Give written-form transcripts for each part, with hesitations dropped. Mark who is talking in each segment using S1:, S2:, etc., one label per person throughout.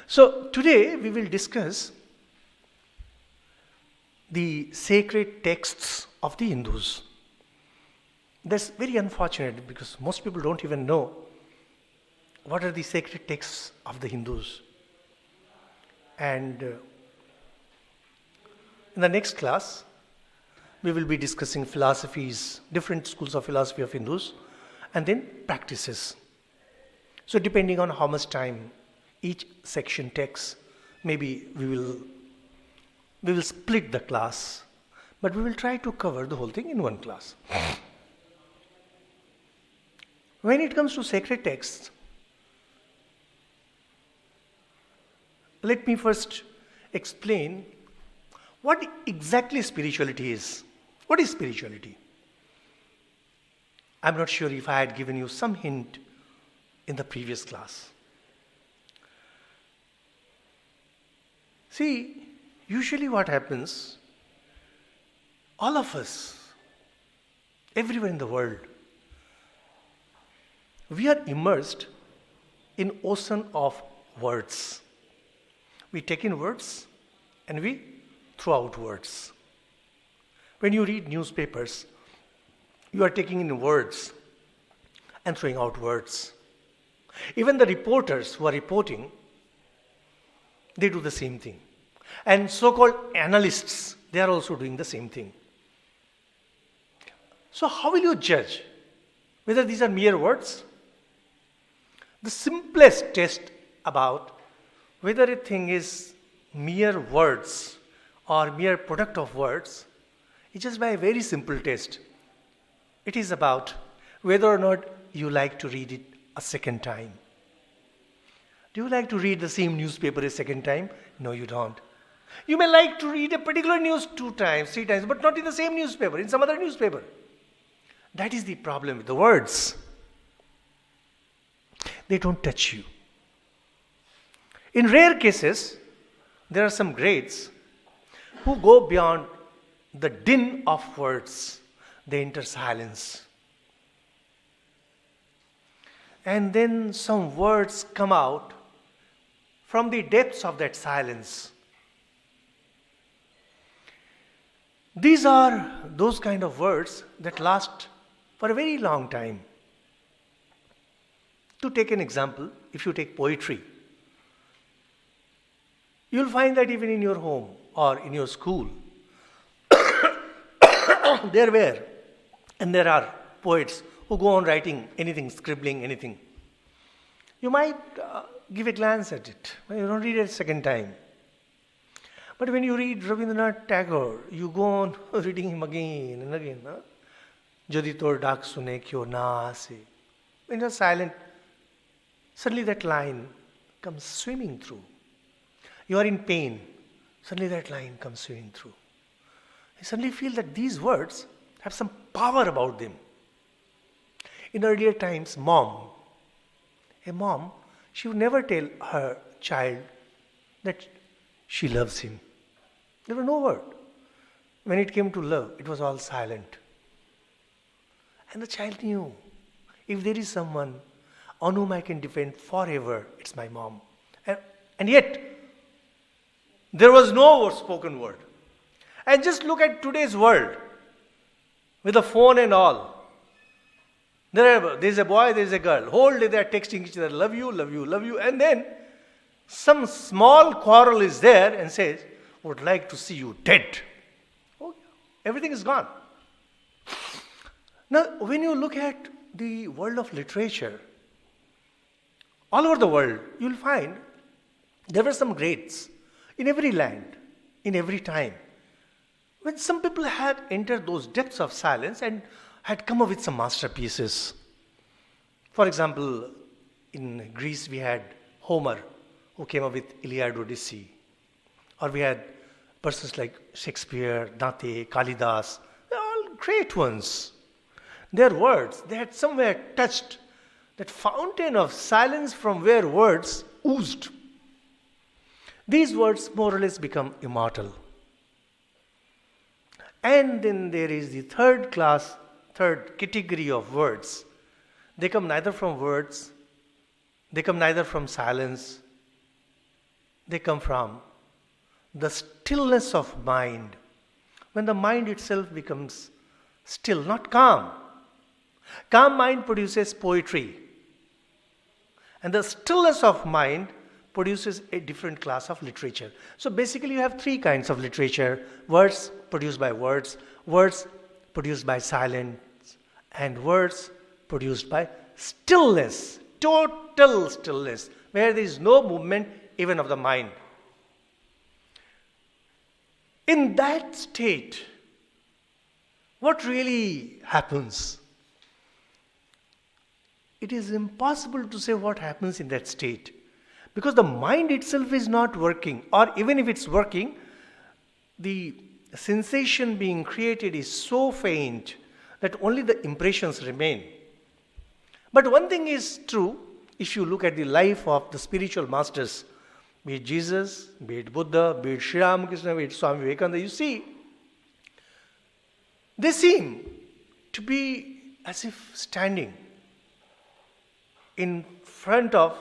S1: So today we will discuss the sacred texts of the Hindus. That's very unfortunate because most people don't even know what are the sacred texts of the Hindus. And in the next class, we will be discussing philosophies, different schools of philosophy of Hindus, and then practices. So depending on how much time each section takes, maybe we will split the class, but we will try to cover the whole thing in one class. When it comes to sacred texts, let me first explain what exactly spirituality is. What is spirituality? I'm not sure if I had given you some hint in the previous class. See, usually what happens, all of us, everywhere in the world, we are immersed in ocean of words. We take in words and we throw out words. When you read newspapers, you are taking in words and throwing out words. Even the reporters who are reporting, they do the same thing. And so-called analysts, they are also doing the same thing. So how will you judge whether these are mere words? The simplest test about whether a thing is mere words or mere product of words is just by a very simple test. It is about whether or not you like to read it a second time. Do you like to read the same newspaper a second time? No, you don't. You may like to read a particular news 2 times, 3 times, but not in the same newspaper, in some other newspaper. That is the problem with the words. They don't touch you. In rare cases, there are some greats who go beyond the din of words. They enter silence. And then some words come out from the depths of that silence. These are those kind of words that last for a very long time. To take an example, if you take poetry, you'll find that even in your home or in your school, there are poets who go on writing anything, scribbling anything. You might give a glance at it, but you don't read it a second time. But when you read Rabindranath Tagore, you go on reading him again and again. Jodi tor dak sune kyo na ase. When you're silent, suddenly that line comes swimming through. You are in pain, suddenly that line comes swimming through. You suddenly feel that these words have some power about them. In earlier times, a mom, she would never tell her child that she loves him. There was no word. When it came to love, it was all silent. And the child knew, if there is someone on whom I can depend forever, it's my mom. And yet, there was no spoken word. And just look at today's world, with a phone and all. There's a boy, there's a girl. Whole day they're texting each other, love you, love you, love you. And then some small quarrel is there and says, would like to see you dead. Oh, everything is gone. Now, when you look at the world of literature, all over the world, you'll find there were some greats in every land, in every time. When some people had entered those depths of silence and had come up with some masterpieces. For example, in Greece we had Homer, who came up with Iliad, Odyssey. Or we had persons like Shakespeare, Dante, Kalidas. They're all great ones. Their words, they had somewhere touched that fountain of silence from where words oozed. These words more or less become immortal. And then there is the third category of words. They come neither from words, they come neither from silence, They come from the stillness of mind. When the mind itself becomes still, not calm. Calm mind produces poetry. And the stillness of mind produces a different class of literature. So basically you have three kinds of literature. Words produced by words produced by silence, and words produced by stillness, total stillness, where there is no movement even of the mind. In that state, what really happens? It is impossible to say what happens in that state, because the mind itself is not working, or even if it's working, the sensation being created is so faint that only the impressions remain. But one thing is true, if you look at the life of the spiritual masters, be it Jesus, be it Buddha, be it Sri Ramakrishna, be it Swami Vivekananda, you see, they seem to be as if standing in front of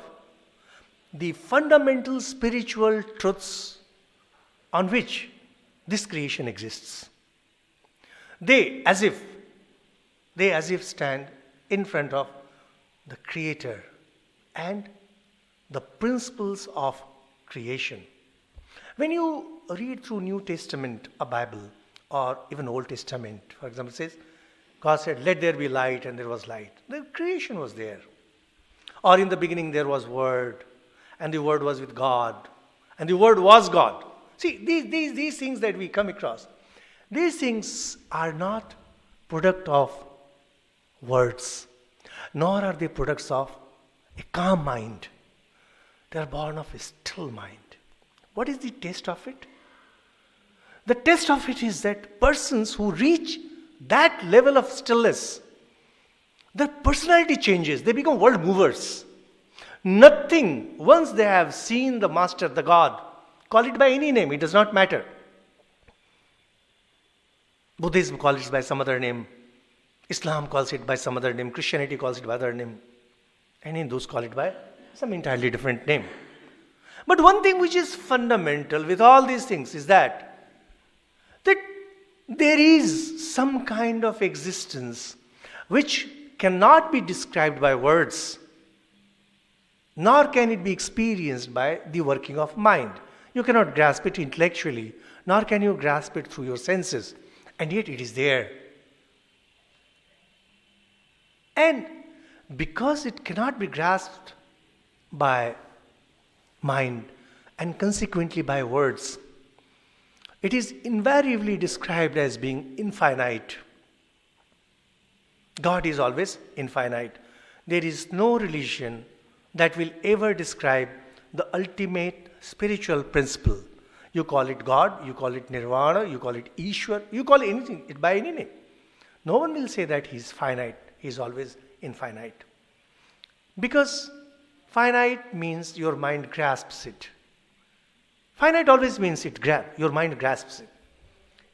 S1: the fundamental spiritual truths on which this creation exists. They as if stand in front of the Creator and the principles of creation. When you read through New Testament, a Bible, or even Old Testament, for example, it says, God said, "Let there be light," and there was light. The creation was there. Or in the beginning there was Word, and the Word was with God, and the Word was God. See, these things that we come across, these things are not product of words, nor are they products of a calm mind. They are born of a still mind. What is the taste of it? The taste of it is that persons who reach that level of stillness, their personality changes. They become world movers. Nothing, once they have seen the Master, the God, call it by any name, it does not matter. Buddhism calls it by some other name. Islam calls it by some other name. Christianity calls it by other name. And Hindus call it by some entirely different name. But one thing which is fundamental with all these things is that there is some kind of existence which cannot be described by words, nor can it be experienced by the working of mind. You cannot grasp it intellectually, nor can you grasp it through your senses, and yet it is there. And because it cannot be grasped by mind and consequently by words, it is invariably described as being infinite. God is always infinite. There is no religion that will ever describe the ultimate spiritual principle. You call it God, you call it Nirvana, you call it Ishwar, you call anything it by any name. No one will say that he is finite. He is always infinite. Because finite means your mind grasps it. Finite always means your mind grasps it.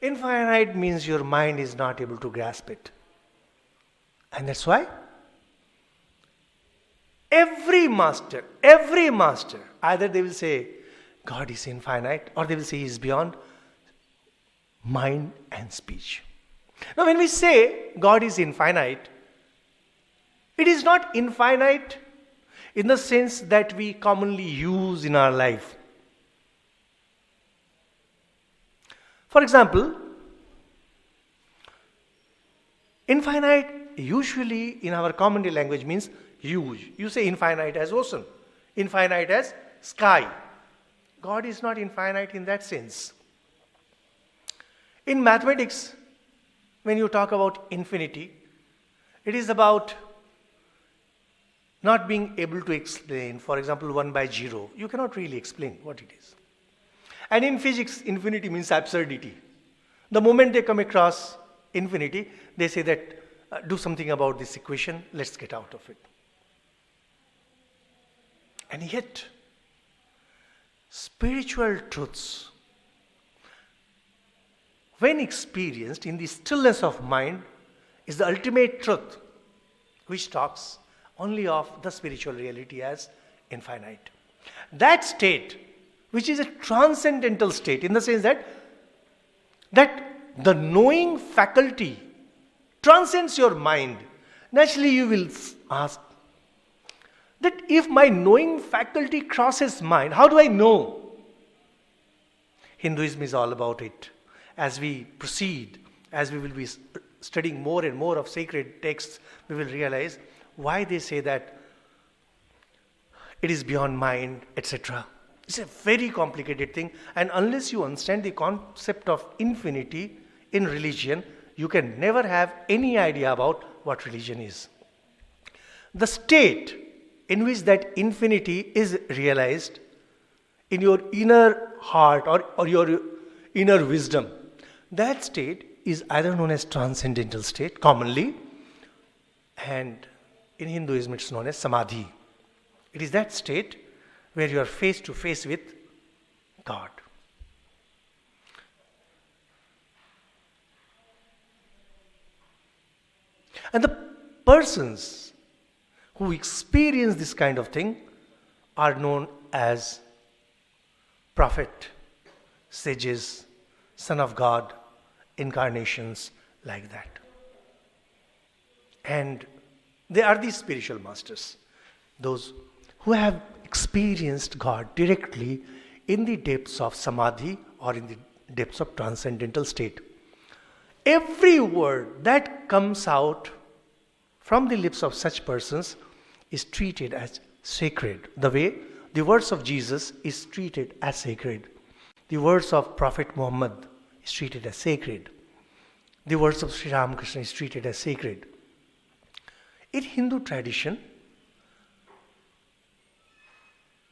S1: Infinite means your mind is not able to grasp it. And that's why every master, either they will say God is infinite, or they will say he is beyond mind and speech. Now when we say God is infinite, it is not infinite in the sense that we commonly use in our life. For example, infinite usually in our common language means huge. You say infinite as ocean, infinite as sky. God is not infinite in that sense. In mathematics, when you talk about infinity, it is about not being able to explain, for example, 1 by 0. You cannot really explain what it is. And in physics, infinity means absurdity. The moment they come across infinity, they say that do something about this equation, let's get out of it. And yet, spiritual truths, when experienced in the stillness of mind, is the ultimate truth, which talks only of the spiritual reality as infinite. That state, which is a transcendental state, in the sense that the knowing faculty transcends your mind. Naturally, you will ask that if my knowing faculty crosses mind, how do I know? Hinduism is all about it. As we proceed, as we will be studying more and more of sacred texts, we will realize why they say that it is beyond mind, etc. It's a very complicated thing, and unless you understand the concept of infinity in religion, you can never have any idea about what religion is. The state in which that infinity is realized in your inner heart or your inner wisdom, that state is either known as transcendental state commonly, and in Hinduism it's known as samadhi. It is that state where you are face to face with God. And the persons who experience this kind of thing are known as prophet, sages, son of God, incarnations, like that. And they are the spiritual masters, those who have experienced God directly in the depths of samadhi or in the depths of transcendental state. Every word that comes out from the lips of such persons is treated as sacred, the way the words of Jesus is treated as sacred. The words of Prophet Muhammad is treated as sacred. The words of Sri Ramakrishna is treated as sacred. In Hindu tradition,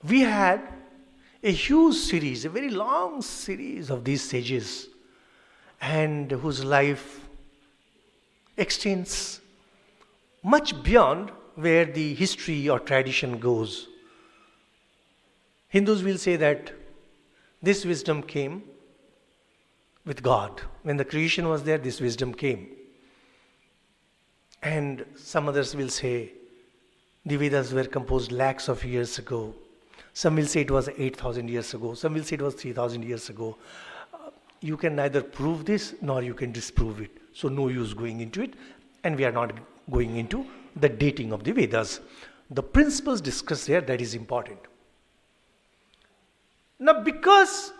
S1: we had a huge series, a very long series of these sages, and whose life extends much beyond where the history or tradition goes. Hindus will say that this wisdom came with God. When the creation was there, this wisdom came. And some others will say the Vedas were composed lakhs of years ago. Some will say it was 8,000 years ago. Some will say it was 3,000 years ago. You can neither prove this nor you can disprove it. So no use going into it. And we are not going into the dating of the Vedas. The principles discussed there, that is important. Now, because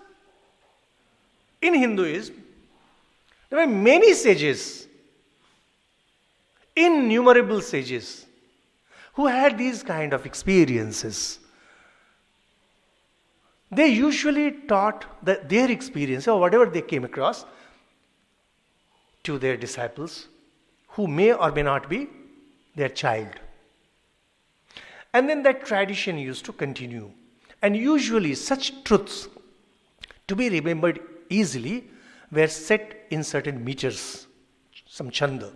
S1: in Hinduism, there were many sages, innumerable sages, who had these kind of experiences. They usually taught their experience or whatever they came across to their disciples, who may or may not be their child. And then that tradition used to continue. And usually such truths, to be remembered easily, were set in certain meters, some chanda,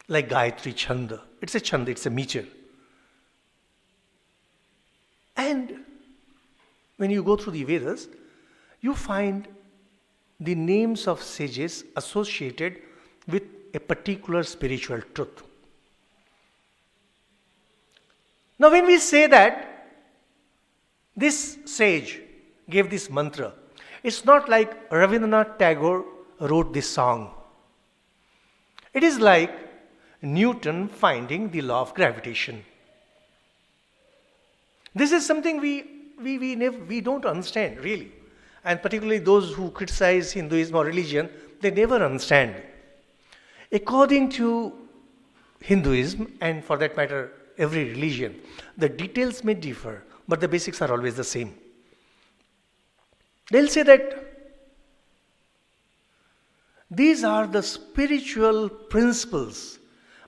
S1: like Gayatri Chanda. It's a chanda, it's a meter. And when you go through the Vedas, you find the names of sages associated with a particular spiritual truth. Now, when we say that this sage gave this mantra, it's not like Rabindranath Tagore wrote this song. It is like Newton finding the law of gravitation. This is something we don't understand, really. And particularly those who criticize Hinduism or religion, they never understand. According to Hinduism, and for that matter, every religion, the details may differ, but the basics are always the same. They'll say that these are the spiritual principles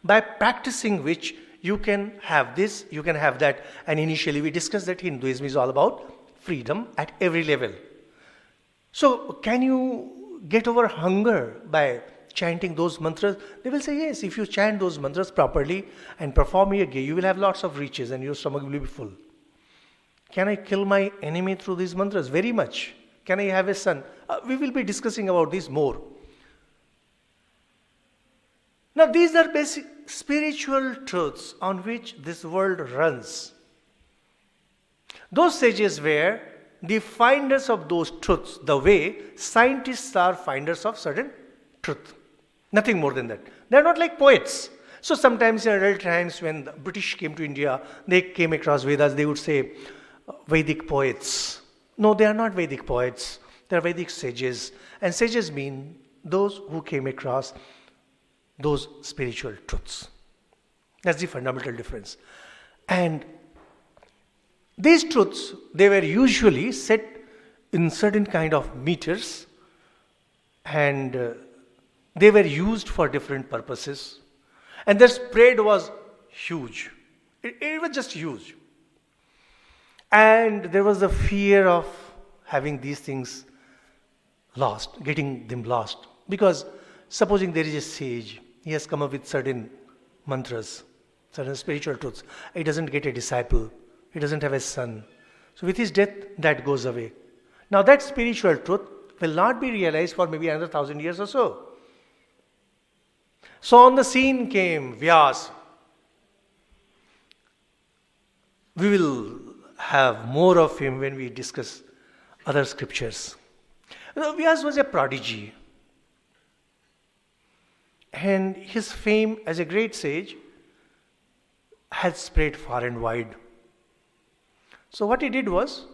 S1: by practicing which you can have this, you can have that. And initially we discussed that Hinduism is all about freedom at every level. So can you get over hunger by chanting those mantras? They will say, yes, if you chant those mantras properly and perform yoga, you will have lots of riches and your stomach will be full. Can I kill my enemy through these mantras? Very much. Can I have a son? We will be discussing about this more. Now, these are basic spiritual truths on which this world runs. Those sages were the finders of those truths, the way scientists are finders of certain truth. Nothing more than that. They are not like poets. So sometimes in early times when the British came to India, they came across Vedas, they would say, Vedic poets. No, they are not Vedic poets. They are Vedic sages. And sages mean those who came across those spiritual truths. That's the fundamental difference. And these truths, they were usually set in certain kind of meters, and they were used for different purposes. And their spread was huge. It was just huge. And there was a fear of having these things lost, getting them lost. Because supposing there is a sage, he has come up with certain mantras, certain spiritual truths. He doesn't get a disciple. He doesn't have a son. So with his death, that goes away. Now that spiritual truth will not be realized for maybe another 1,000 years or so. So on the scene came Vyas. We will have more of him when we discuss other scriptures. Vyas was a prodigy. And his fame as a great sage had spread far and wide. So what he did was,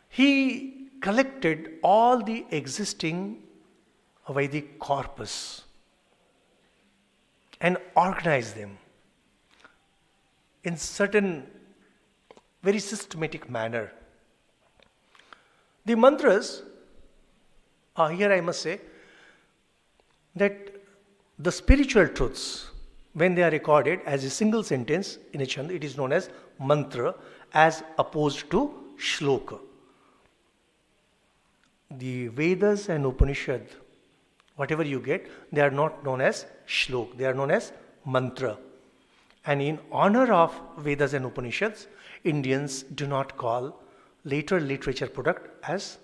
S1: he collected all the existing Vedic corpus and organized them in certain very systematic manner. The mantras, here I must say, that the spiritual truths, when they are recorded as a single sentence in a chand, it is known as mantra as opposed to shloka. The Vedas and Upanishad, whatever you get, they are not known as shlok, they are known as mantra. And in honor of Vedas and Upanishads, Indians do not call later literature product as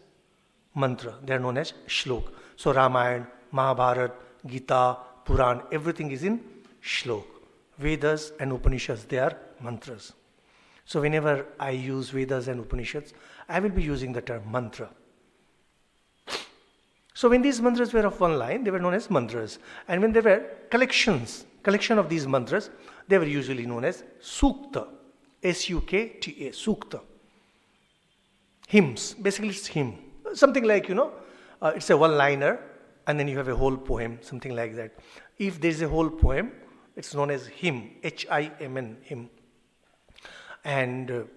S1: mantra, they are known as shlok. So Ramayana, Mahabharata, Gita, Puran, everything is in shlok. Vedas and Upanishads, they are mantras. So whenever I use Vedas and Upanishads, I will be using the term mantra. So when these mantras were of one line, they were known as mantras. And when there were collection of these mantras, they were usually known as sukta. S-U-K-T-A, sukta. Hymns, basically it's hymn. Something like, it's a one-liner, and then you have a whole poem, something like that. If there is a whole poem, it's known as hymn, H-I-M-N, hymn. And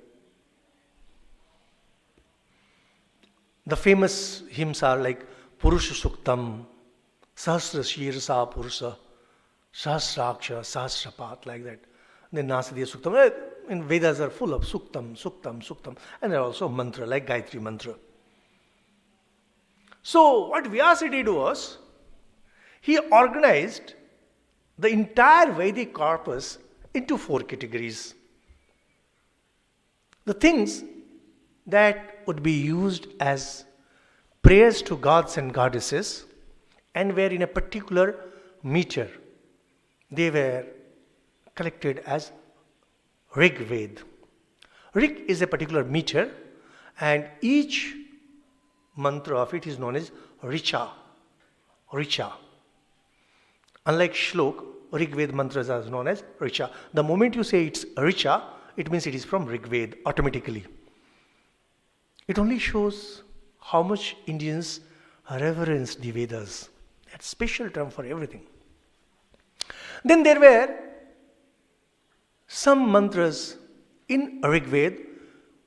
S1: the famous hymns are like Purusha Suktam, Sahasra Shirsa Purusha, Sahasraksha, Sahasrapat, like that. Then Nasadiya Suktam. And Vedas are full of Suktam, Suktam, Suktam. And there are also mantra, like Gayatri mantra. So what Vyasa did was, he organized the entire Vedic corpus into 4 categories. The things that would be used as prayers to gods and goddesses and were in a particular meter, they were collected as Rig Ved. Rig is a particular meter, and each mantra of it is known as Richa. Richa. Unlike Shlok, Rig Ved mantras are known as Richa. The moment you say it's Richa, it means it is from Rig Ved automatically. It only shows how much Indians reverence the Vedas. That's a special term for everything. Then there were some mantras in Rig Ved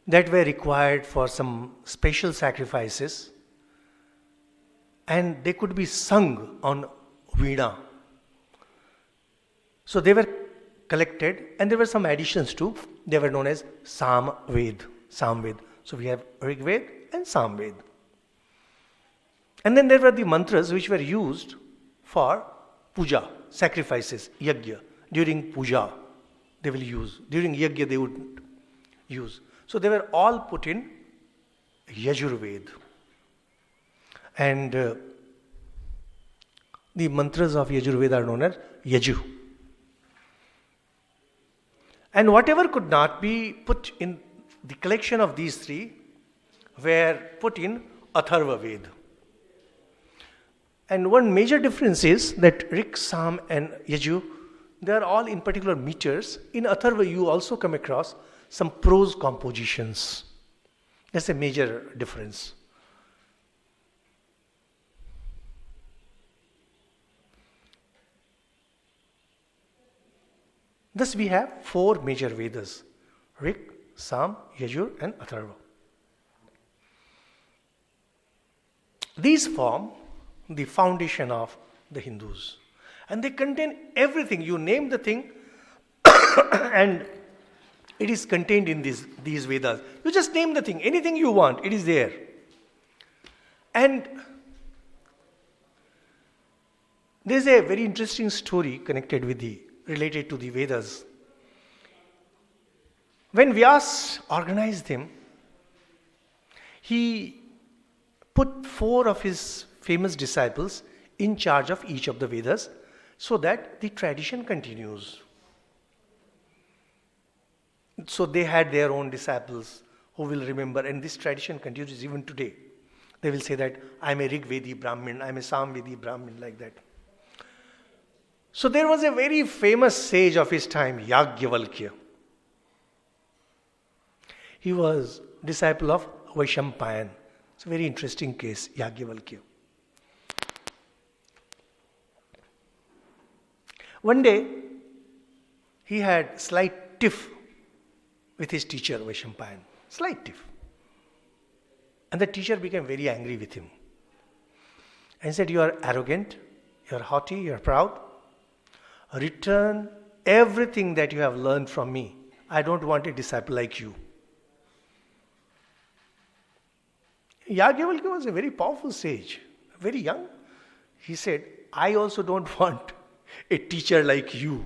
S1: that were required for some special sacrifices, and they could be sung on Veena. So they were collected, and there were some additions too. They were known as Samved. Samved. So we have Rig Ved and Samved. And then there were the mantras which were used for puja, sacrifices, yajna. During puja, they will use. During yajna, they would use. So they were all put in Yajurved. And the mantras of Yajurveda are known as Yaju. And whatever could not be put in the collection of these 3 were put in Atharva Ved. And one major difference is that Rik, Sam and Yajur, they are all in particular meters. In Atharva you also come across some prose compositions. That's a major difference. Thus we have 4 major Vedas: Rik, Sam, Yajur and Atharva. These form the foundation of the Hindus. And they contain everything. You name the thing and it is contained in these Vedas. You just name the thing, anything you want, it is there. And there is a very interesting story connected with related to the Vedas. When Vyas organized them, he put 4 of his famous disciples in charge of each of the Vedas so that the tradition continues. So they had their own disciples who will remember, and this tradition continues even today. They will say that I am a Rig Vedi Brahmin, I am a Sam Vedi Brahmin, like that. So there was a very famous sage of his time, Yajnavalkya. He was disciple of Vaishampayan. It's a very interesting case, Yajnavalkya. One day, he had slight tiff with his teacher, Vaishampayan. Slight tiff. And the teacher became very angry with him. And said, you are arrogant, you are haughty, you are proud. Return everything that you have learned from me. I don't want a disciple like you. Yajnavalkya was a very powerful sage, very young. He said, I also don't want a teacher like you.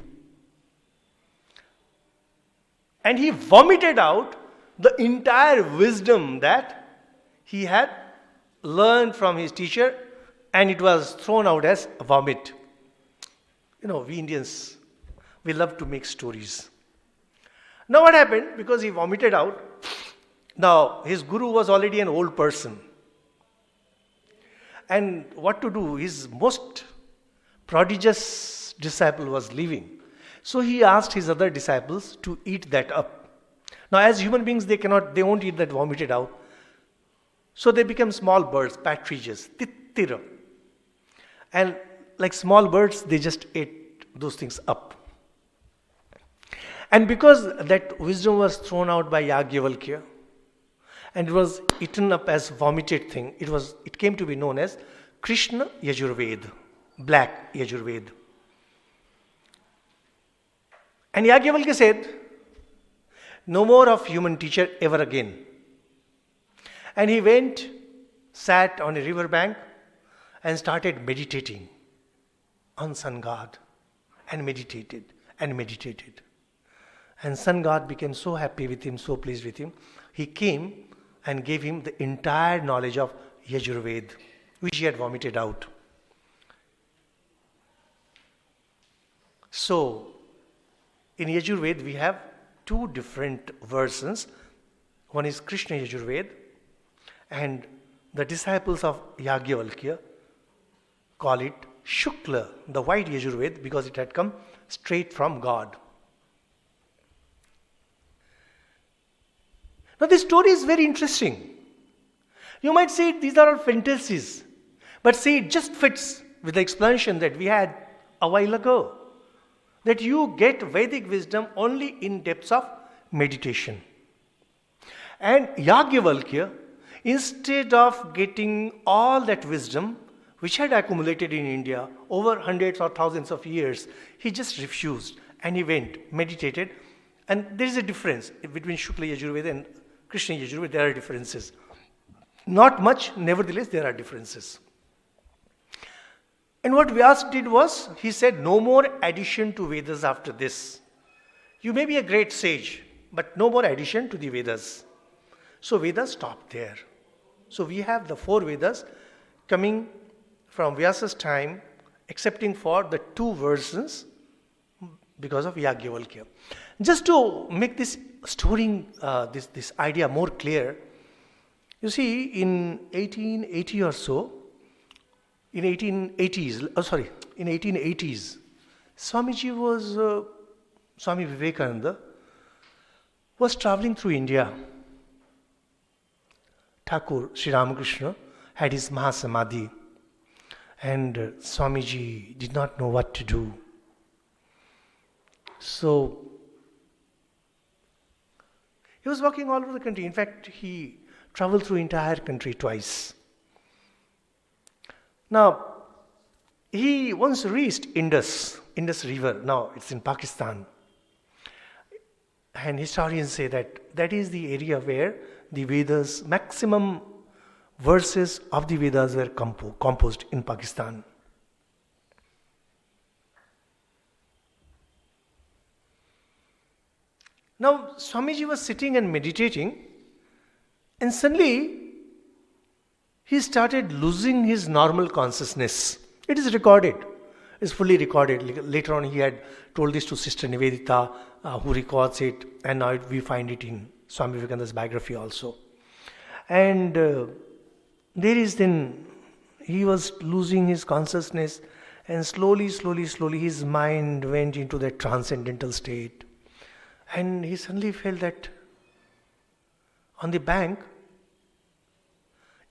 S1: And he vomited out the entire wisdom that he had learned from his teacher, and it was thrown out as vomit. You know, we Indians, we love to make stories. Now what happened? Because he vomited out, now his guru was already an old person. And what to do? His most prodigious disciple was leaving. So he asked his other disciples to eat that up. Now as human beings, they won't eat that vomited out. So they become small birds, partridges, tittira. And like small birds, they just ate those things up. And because that wisdom was thrown out by Yajnavalkya, and it was eaten up as vomited thing, it came to be known as Krishna Yajurveda, black Yajurveda. And Yajnavalkya said, no more of human teacher ever again. And he went, sat on a river bank and started meditating on sun god, and meditated and meditated. And sun god became so happy with him, so pleased with him, he came and gave him the entire knowledge of Yajurveda, which he had vomited out. So, in Yajurveda we have 2 different versions. One is Krishna Yajurveda, and the disciples of Yajnavalkya call it Shukla, the white Yajurveda, because it had come straight from God. Now this story is very interesting. You might say these are all fantasies, but see, it just fits with the explanation that we had a while ago, that you get Vedic wisdom only in depths of meditation. And Yajnavalkya, instead of getting all that wisdom which had accumulated in India over hundreds or thousands of years, he just refused and he went, meditated. And there is a difference between Shukla Yajurveda and Krishna Yajurveda. There are differences. Not much, nevertheless there are differences. And what Vyas did was, he said, no more addition to Vedas after this. You may be a great sage, but no more addition to the Vedas. So Vedas stopped there. So we have the 4 Vedas coming from Vyasa's time, excepting for the 2 versions because of Yajnavalkya. Just to make this story, this idea more clear, You see, in 1880 or so, in 1880s, Swamiji was, Swami Vivekananda was traveling through India. Thakur, Sri Ramakrishna, had his Mahasamadhi, and Swamiji did not know what to do. So, he was walking all over the country. In fact, he traveled through entire country twice. Now, he once reached Indus River. Now, it's in Pakistan. And historians say that that is the area where the Vedas, maximum verses of the Vedas were composed in Pakistan. Now, Swamiji was sitting and meditating, and suddenly he started losing his normal consciousness. It is recorded. It's fully recorded. Later on, he had told this to Sister Nivedita, who records it, and now we find it in Swami Vivekananda's biography also. And there is then, he was losing his consciousness, and slowly, his mind went into that transcendental state. And he suddenly felt that on the bank,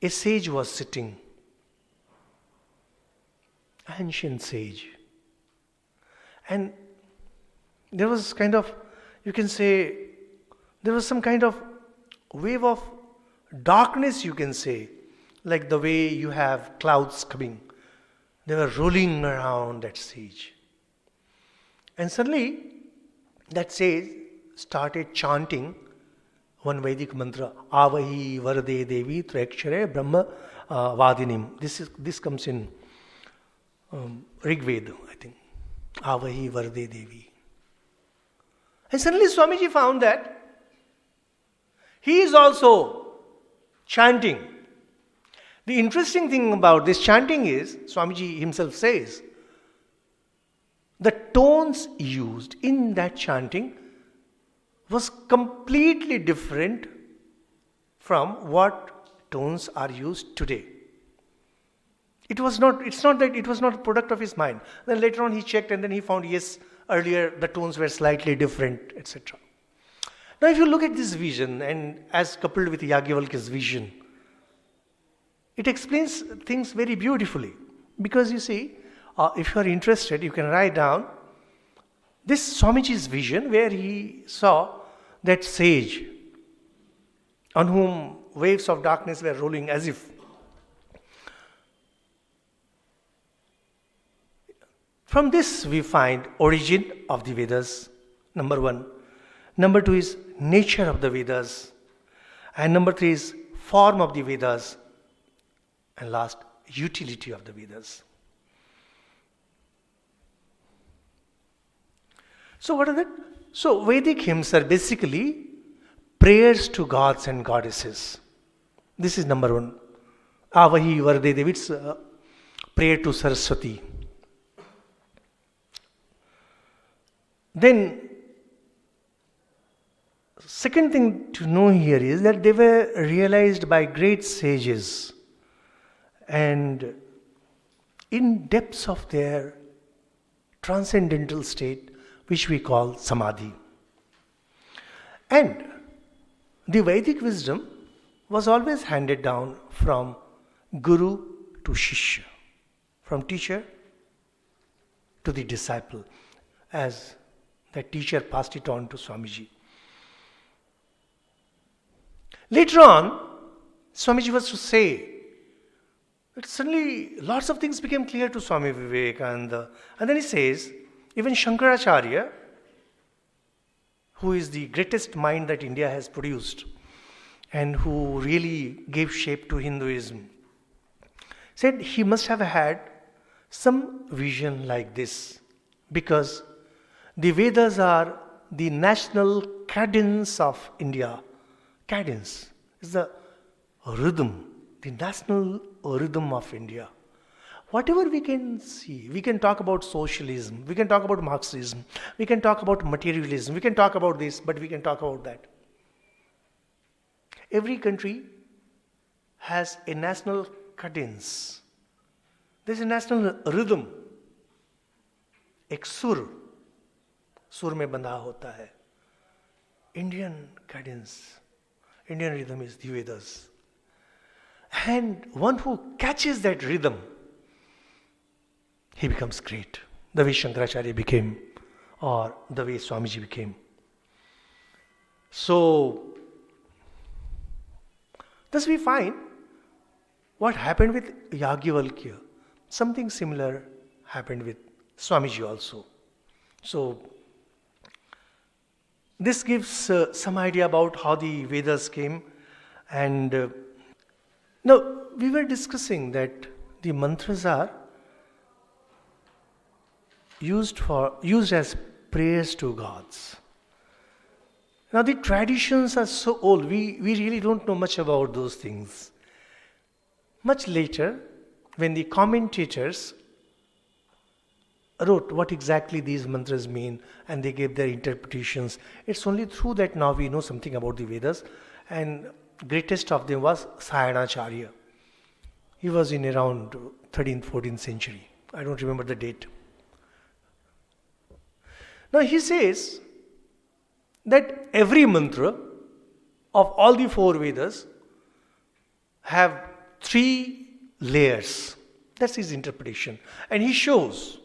S1: a sage was sitting. Ancient sage. And there was kind of, you can say, there was some kind of wave of darkness, you can say, like the way you have clouds coming. They were rolling around that sage. And suddenly, that sage started chanting one Vedic mantra, Avahi Varade Devi Trakshare Brahma Vadinim. This comes in Rig Veda, I think. Avahi Varade Devi. And suddenly Swamiji found that he is also chanting. The interesting thing about this chanting is, Swamiji himself says, the tones used in that chanting was completely different from what tones are used today. It's not that it was not a product of his mind. Then later on he checked and then he found, yes, earlier the tones were slightly different, etc. Now if you look at this vision, and as coupled with Yagyavalkya's vision, it explains things very beautifully. Because you see, if you are interested, you can write down this Swamiji's vision where he saw that sage on whom waves of darkness were rolling as if. From this we find origin of the Vedas, number one. Number two is nature of the Vedas. And number three is form of the Vedas. And last, utility of the Vedas. So what are that? So Vedic hymns are basically prayers to gods and goddesses. This is number one. Avahi Varade Devi, it's prayer to Saraswati. Then, second thing to know here is that they were realized by great sages and in depths of their transcendental state, which we call Samadhi. And the Vedic wisdom was always handed down from Guru to Shishya, from teacher to the disciple, as the teacher passed it on to Swamiji. Later on, Swamiji was to say that suddenly lots of things became clear to Swami Vivekananda. And then he says, even Shankaracharya, who is the greatest mind that India has produced and who really gave shape to Hinduism, said he must have had some vision like this, because the Vedas are the national cadence of India. Cadence is the rhythm, the national rhythm of India. Whatever we can see, we can talk about socialism, we can talk about Marxism, we can talk about materialism, we can talk about this, but we can talk about that. Every country has a national cadence. There's a national rhythm. एक सुर में बंधा होता है. Indian cadence, Indian rhythm is the Vedas. And one who catches that rhythm, he becomes great. The way Shankaracharya became, or the way Swamiji became. So, thus we find what happened with Yagyavalkya. Something similar happened with Swamiji also. So, this gives some idea about how the Vedas came. And now, we were discussing that the mantras are used as prayers to gods. Now, the traditions are so old, we really don't know much about those things. Much later, when the commentators wrote what exactly these mantras mean and they gave their interpretations, it's only through that now we know something about the Vedas. And greatest of them was Sayanacharya. He was in around 13th, 14th century. I don't remember the date. Now he says that every mantra of all the four Vedas have 3 layers. That's his interpretation. And he shows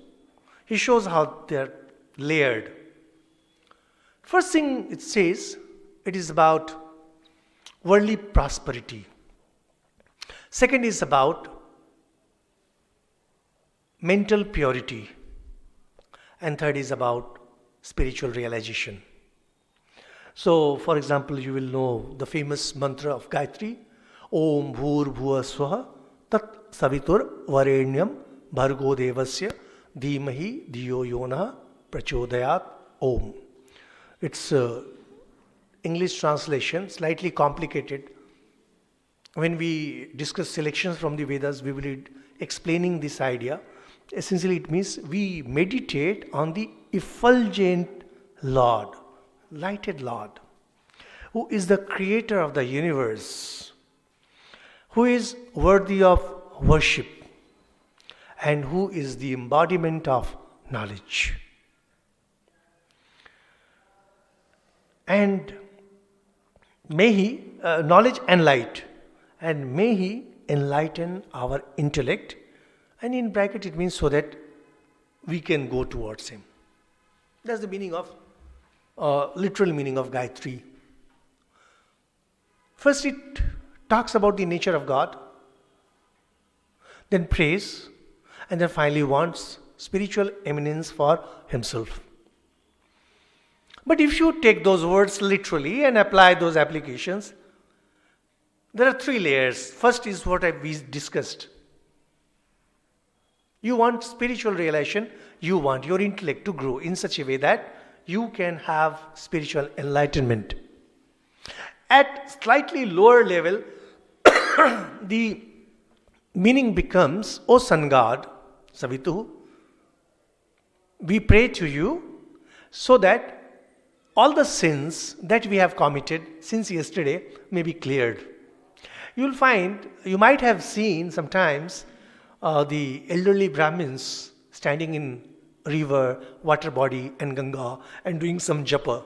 S1: how they are layered. First thing it says, it is about worldly prosperity. Second is about mental purity. And third is about spiritual realization. So, for example, you will know the famous mantra of Gayatri, Om Bhur Bhuva Swaha Tat Savitur Varenyam Bhargo Devasya Dhimahi Dhiyo Yona Prachodayat Om. It's English translation, slightly complicated. When we discuss selections from the Vedas, we will be explaining this idea. Essentially, it means we meditate on the effulgent Lord, lighted Lord, who is the creator of the universe, who is worthy of worship, and who is the embodiment of knowledge. And may He, knowledge and light, and may He enlighten our intellect, and in bracket it means so that we can go towards Him. That's the meaning of, literal meaning of Gayatri. First it talks about the nature of God, then praise, and then finally wants spiritual eminence for himself. But if you take those words literally and apply those applications, there are 3 layers. First is what we discussed. You want spiritual realization, you want your intellect to grow in such a way that you can have spiritual enlightenment. At slightly lower level, the meaning becomes, O Sun God, Savitu, we pray to you so that all the sins that we have committed since yesterday may be cleared. You'll find, you might have seen sometimes the elderly Brahmins standing in river, water body and Ganga and doing some japa.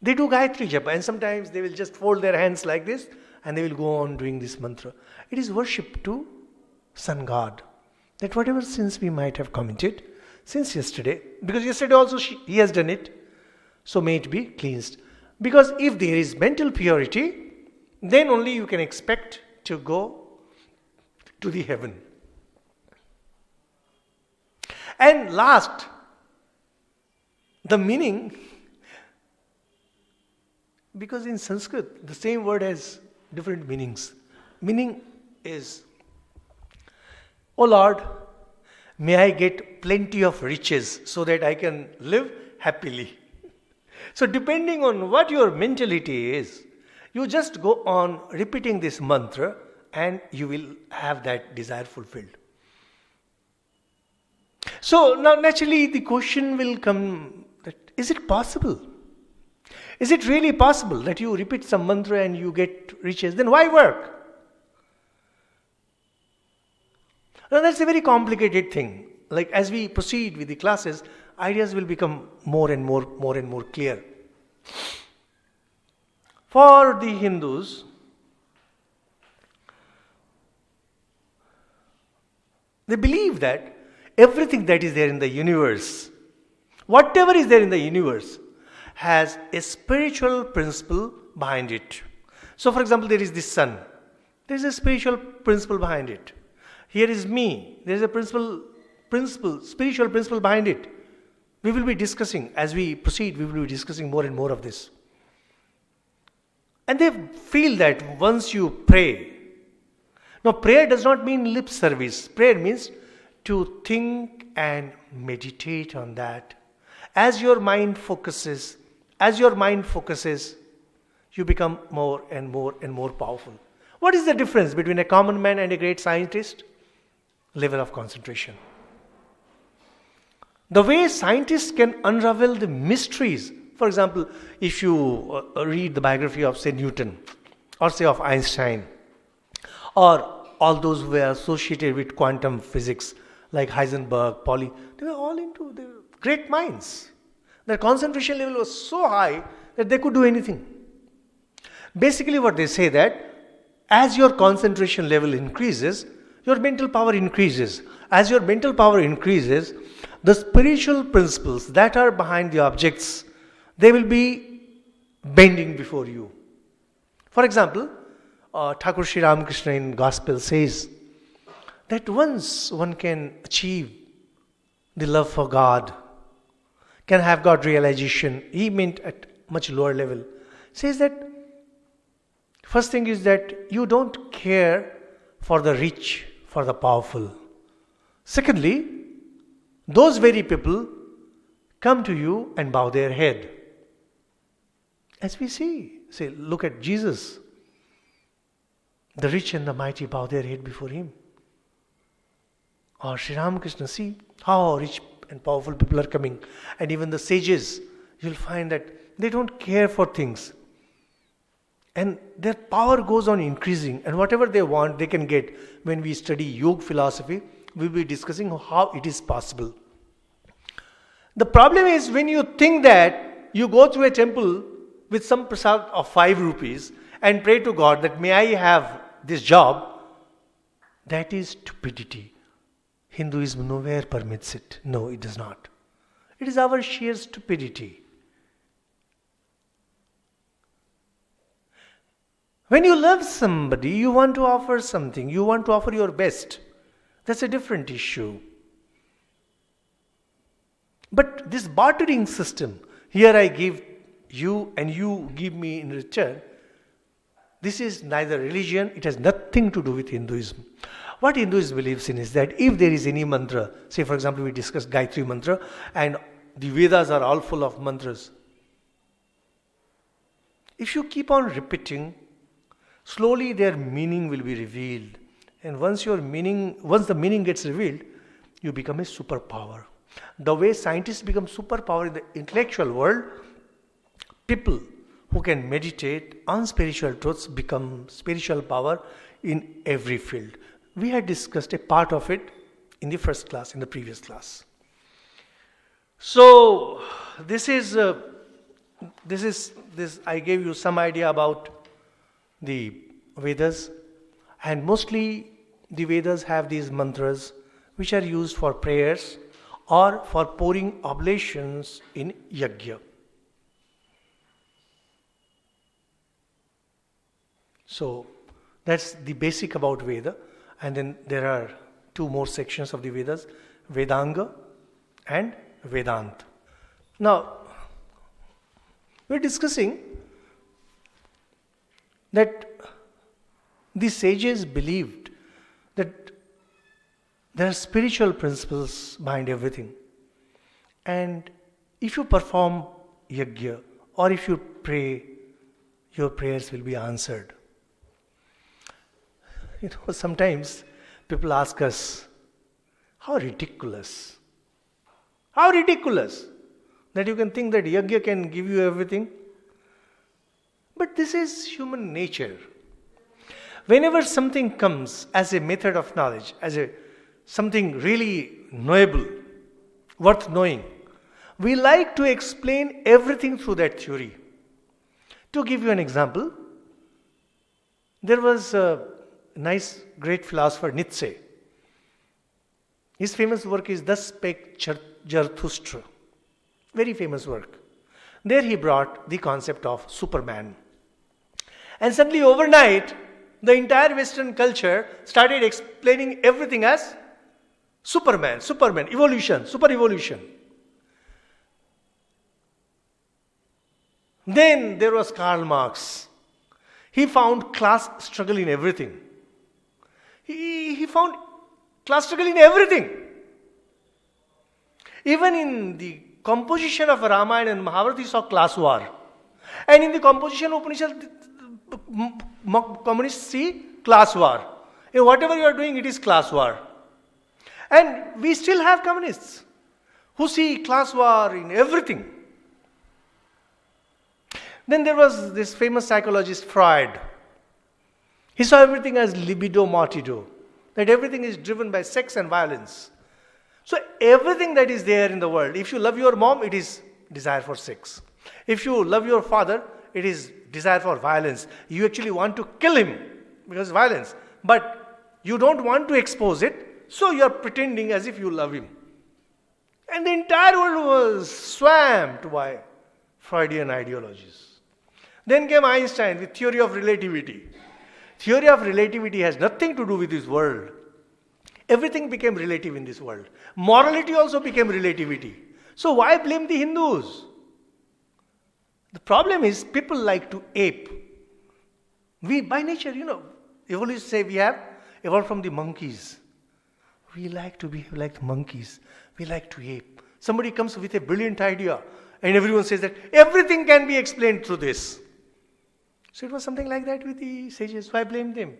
S1: They do Gayatri japa and sometimes they will just fold their hands like this and they will go on doing this mantra. It is worship to Sun God. That whatever sins we might have committed since yesterday, because yesterday also he has done it, so may it be cleansed. Because if there is mental purity, then only you can expect to go to the heaven. And last, the meaning, because in Sanskrit, the same word has different meanings. Meaning is, O Lord, may I get plenty of riches so that I can live happily. So depending on what your mentality is, you just go on repeating this mantra and you will have that desire fulfilled. So now naturally the question will come that, is it possible? Is it really possible that you repeat some mantra and you get riches? Then why work? Now that's a very complicated thing. Like as we proceed with the classes, ideas will become more and more clear. For the Hindus, they believe that everything that is there in the universe, whatever is there in the universe, has a spiritual principle behind it. So, for example, there is the sun. There is a spiritual principle behind it. Here is me. There is a spiritual principle behind it. We will be discussing, as we proceed, we will be discussing more and more of this. And they feel that once you pray, now prayer does not mean lip service. Prayer means to think and meditate on that. As your mind focuses, you become more and more powerful. What is the difference between a common man and a great scientist? Level of concentration. The way scientists can unravel the mysteries. For example, if you read the biography of, say, Newton, or say of Einstein, or all those who were associated with quantum physics, like Heisenberg, Pauli, they were all into the great minds. Their concentration level was so high that they could do anything. Basically what they say that as your concentration level increases, your mental power increases. As your mental power increases, the spiritual principles that are behind the objects, they will be bending before you. For example, Thakur Sri Ramakrishna in Gospel says that once one can achieve the love for God, can have God realization, he meant at much lower level, says that first thing is that you don't care for the rich, for the powerful. Secondly, those very people come to you and bow their head. As we see, say, look at Jesus. The rich and the mighty bow their head before him. Or Sri Ramakrishna, see how rich and powerful people are coming. And even the sages, you'll find that they don't care for things. And their power goes on increasing. And whatever they want, they can get. When we study yoga philosophy, we'll be discussing how it is possible. The problem is when you think that you go to a temple with some prasad of 5 rupees and pray to God that may I have this job, that is stupidity. Hinduism nowhere permits it. No, it does not. It is our sheer stupidity. When you love somebody, you want to offer something. You want to offer your best. That's a different issue. But this bartering system, here I give you and you give me in return, this is neither religion, it has nothing to do with Hinduism. What Hinduism believes in is that if there is any mantra, say for example we discussed Gayatri mantra and the Vedas are all full of mantras. If you keep on repeating, slowly their meaning will be revealed. And once the meaning gets revealed, you become a superpower. The way scientists become superpower in the intellectual world, people who can meditate on spiritual truths become spiritual power in every field. We had discussed a part of it in the first class, in the previous class. So, this I gave you some idea about the Vedas, and mostly the Vedas have these mantras which are used for prayers or for pouring oblations in yajna. So that's the basic about Veda, and then there are 2 more sections of the Vedas, Vedanga and Vedanta. Now, we're discussing that the sages believed that there are spiritual principles behind everything. And if you perform yajna or if you pray, your prayers will be answered. Sometimes people ask us, how ridiculous that you can think that yajna can give you everything. But this is human nature. Whenever something comes as a method of knowledge, as a something really knowable, worth knowing, we like to explain everything through that theory. To give you an example, there was a nice, great philosopher, Nietzsche. His famous work is Thus Spake Zarathustra. Very famous work. There he brought the concept of Superman. And suddenly overnight, the entire Western culture started explaining everything as Superman, evolution, super evolution. Then there was Karl Marx. He found class struggle in everything. He found class struggle in everything. Even in the composition of Ramayana and Mahabharata, he saw class war. And in the composition of Upanishad, communists see class war. In whatever you are doing, it is class war. And we still have communists who see class war in everything. Then there was this famous psychologist, Freud. He saw everything as libido mortido, that everything is driven by sex and violence. So everything that is there in the world, if you love your mom, it is desire for sex. If you love your father, it is desire for violence. You actually want to kill him because violence. But you don't want to expose it, so you are pretending as if you love him. And the entire world was swamped by Freudian ideologies. Then came Einstein with theory of relativity. Theory of relativity has nothing to do with this world. Everything became relative in this world. Morality also became relativity. So why blame the Hindus? The problem is people like to ape. We, by nature, evolutionists say we have evolved from the monkeys. We like to behave like the monkeys. We like to ape. Somebody comes with a brilliant idea and everyone says that everything can be explained through this. So it was something like that with the sages. Why blame them?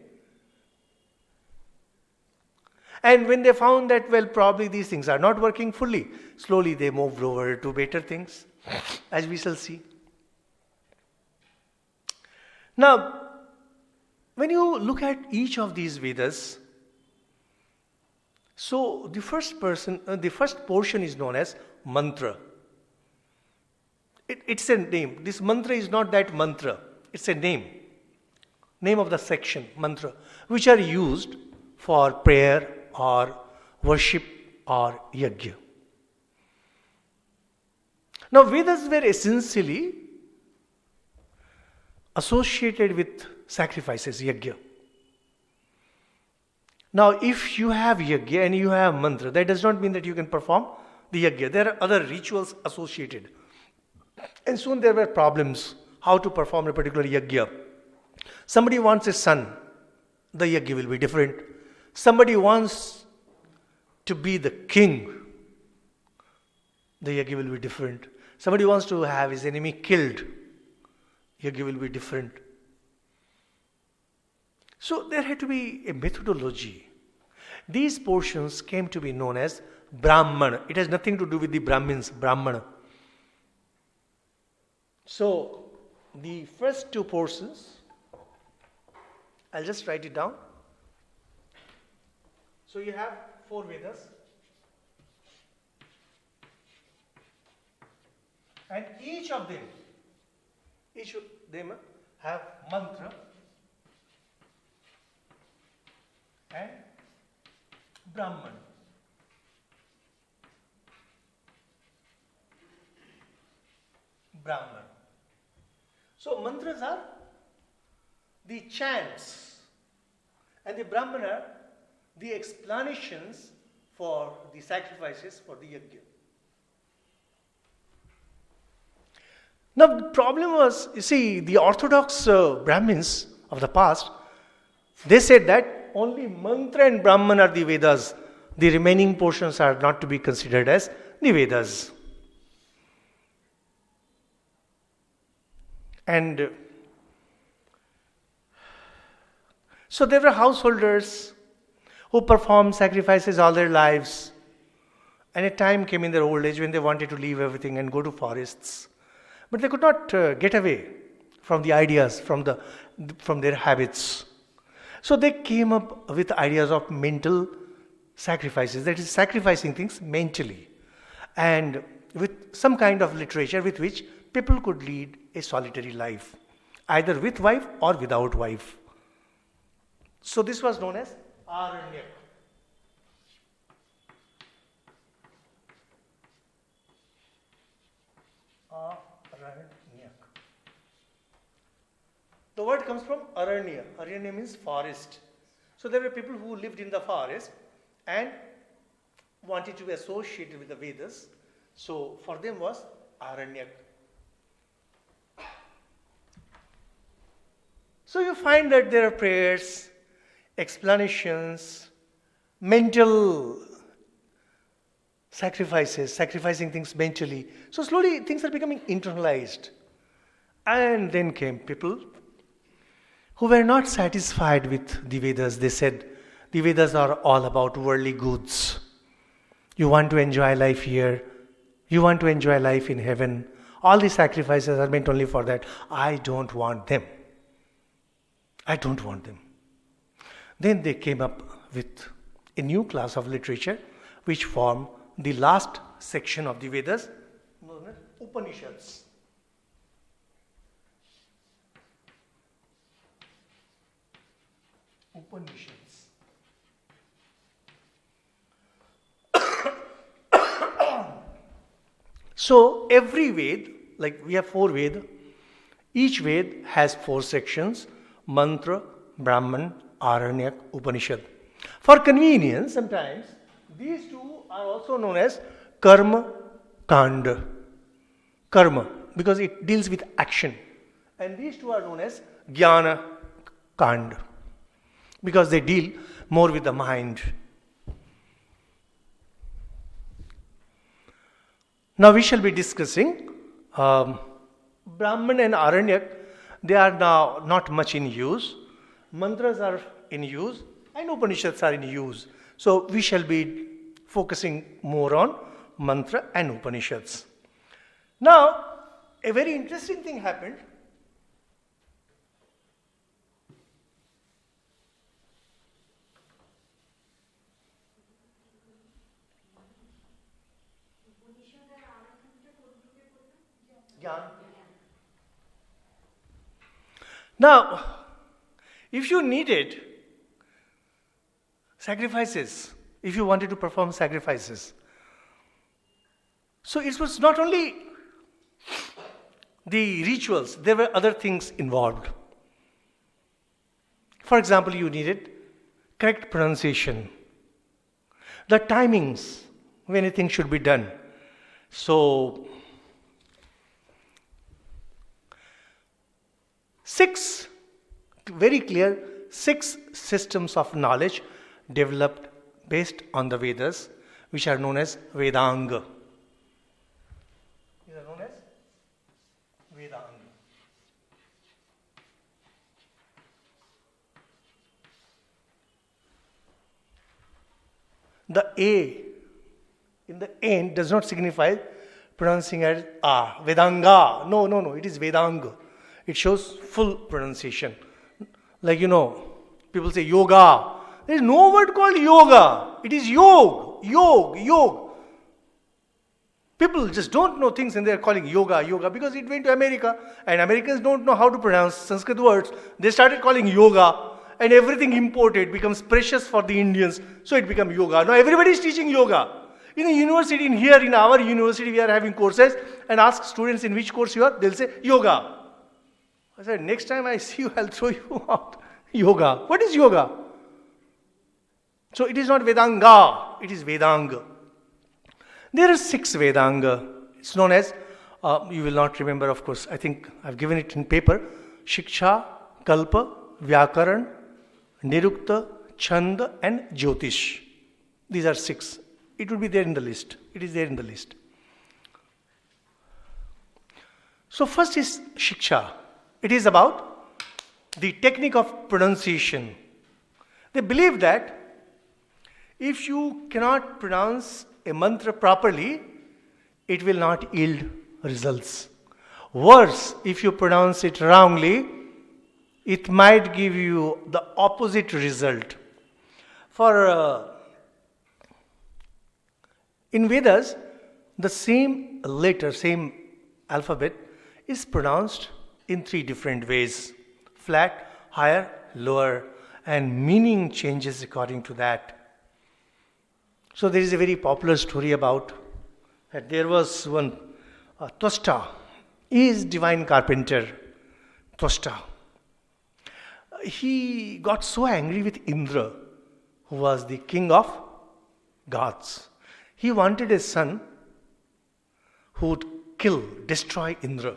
S1: And when they found that, well, probably these things are not working fully, slowly they moved over to better things, as we shall see. Now, when you look at each of these Vedas, so the first portion is known as mantra. It's a name. This mantra is not that mantra. It's a name of the section, mantra, which are used for prayer or worship or yajna. Now, Vedas were essentially associated with sacrifices, yajna. Now, if you have yajna and you have mantra, that does not mean that you can perform the yajna. There are other rituals associated. And soon there were problems how to perform a particular yajna. Somebody wants a son, the yajna will be different. Somebody wants to be the king, the yajna will be different. Somebody wants to have his enemy killed, yajna will be different. So there had to be a methodology. These portions came to be known as Brahmana. It has nothing to do with the Brahmins, Brahmana. So the first two portions, I'll just write it down. So you have 4 Vedas. And each of them have mantra and Brahman. So mantras are the chants and the Brahman are the explanations for the sacrifices for the yajna. Now the problem was, you see, the orthodox Brahmins of the past, they said that only mantra and Brahman are the Vedas. The remaining portions are not to be considered as the Vedas. And so there were householders who performed sacrifices all their lives. And a time came in their old age when they wanted to leave everything and go to forests. But they could not get away from the ideas, from their habits. So they came up with ideas of mental sacrifices, that is sacrificing things mentally, and with some kind of literature with which people could lead a solitary life, either with wife or without wife. So this was known as Aranyak. Aranyak. The word comes from Aranya. Aranya means forest. So there were people who lived in the forest and wanted to be associated with the Vedas. So for them was Aranyak. So you find that there are prayers, explanations, mental sacrifices, sacrificing things mentally. So slowly things are becoming internalized. And then came people who were not satisfied with the Vedas. They said, the Vedas are all about worldly goods. You want to enjoy life here. You want to enjoy life in heaven. All these sacrifices are meant only for that. I don't want them. I don't want them. Then they came up with a new class of literature which formed the last section of the Vedas, known as Upanishads. Upanishads. So every Ved, like we have 4 Ved, each Ved has 4 sections: Mantra, Brahman, Aranyak, Upanishad. For convenience, sometimes these 2 are also known as Karma Kanda. Karma, because it deals with action. And these 2 are known as Jnana Kanda, because they deal more with the mind. Now we shall be discussing Brahman and Aranyak. They are now not much in use. Mantras are in use and Upanishads are in use. So we shall be focusing more on mantra and Upanishads. Now, a very interesting thing happened. Now, if you needed sacrifices, if you wanted to perform sacrifices, so it was not only the rituals, there were other things involved. For example, you needed correct pronunciation, the timings when anything should be done. So, 6 very clear 6 systems of knowledge developed based on the Vedas, which are known as Vedanga. These are known as Vedanga. The A in the end does not signify pronouncing as Vedanga. No, it is Vedanga. It shows full pronunciation. Like, people say yoga. There is no word called yoga. It is yog. People just don't know things and they are calling yoga because it went to America and Americans don't know how to pronounce Sanskrit words. They started calling yoga and everything imported becomes precious for the Indians. So it becomes yoga. Now everybody is teaching yoga. In a university, in our university, we are having courses and ask students in which course you are. They'll say yoga. I said, next time I see you, I'll throw you out. Yoga. What is yoga? So it is not Vedanga, it is Vedanga. There are 6 Vedanga. It's known as, you will not remember, of course, I think I've given it in paper. Shiksha, Kalpa, Vyakaran, Nirukta, Chanda and Jyotish. These are 6. It will be there in the list. It is there in the list. So first is Shiksha. It is about the technique of pronunciation. They believe that if you cannot pronounce a mantra properly, it will not yield results. Worse, if you pronounce it wrongly, it might give you the opposite result. For In Vedas, the same letter, same alphabet is pronounced in three different ways: flat, higher, lower, and meaning changes according to that. So there is a very popular story about that there was one Twasta. He is divine carpenter, Twasta. He got so angry with Indra, who was the king of gods. He wanted a son who would kill, destroy Indra.